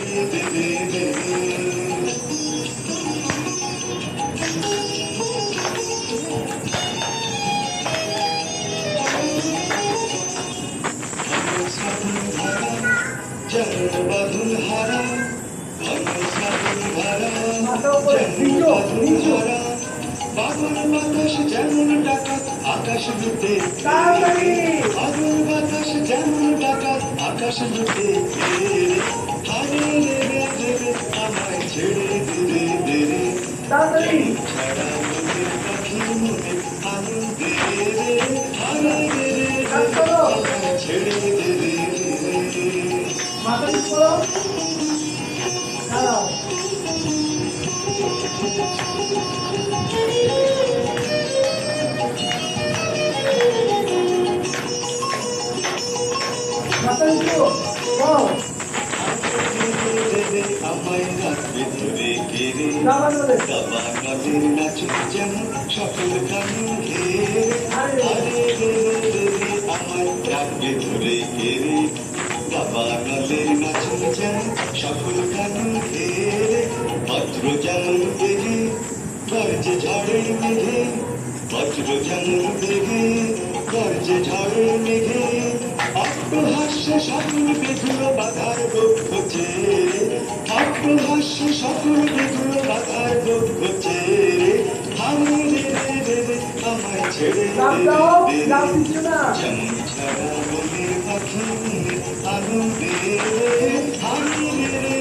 দে দে দে। যেমন বাঁধন হারা, ভাঙন শ্রাবণ ধারা, যেমন বাঁধন হারা, বাদল বাতাস যেমন ডাকাত আকাশ লুটে, বাদল বাতাস যেমন ডাকাত আকাশ লুটে, হারে রে রে রে রে আমায় ছেড়ে দে দে রে, ছাড়া মনের পাখি মনে আনন্দে রে, হারে রে রে রে আমায় ছেড়ে দে দে রে। মাথা ঠিক করো, দাঁড়াও। মাথা ঠিক করো, বল। আমায় রাখবে ধরে কেড়ে, দাবানলে। দাবানলের নাচুক যেমন সকল কানুন ঘেরে, আরে রে রে রে রে আমায় রাখবে ধরে কেড়ে, দাবানলের নাচুক যেমন সকল কানুন ঘেরে, বজ্র যেমন বেগে গর্জে ঝড়ের মেঘে, বজ্র যেমন বেগে গর্জে ঝড়ের মেঘে, অট্টহাস্য সকল বিধুর বাধার বক্ষ চেয়ে, অট্টহাস্য সকল বিধুর বাধার বক্ষ চেয়ে, হারে রে রে রে রে আমায় ছেড়ে দে দে দে, যেমন ছাড়া মনের পাখি আনন্দে, হারে রে রে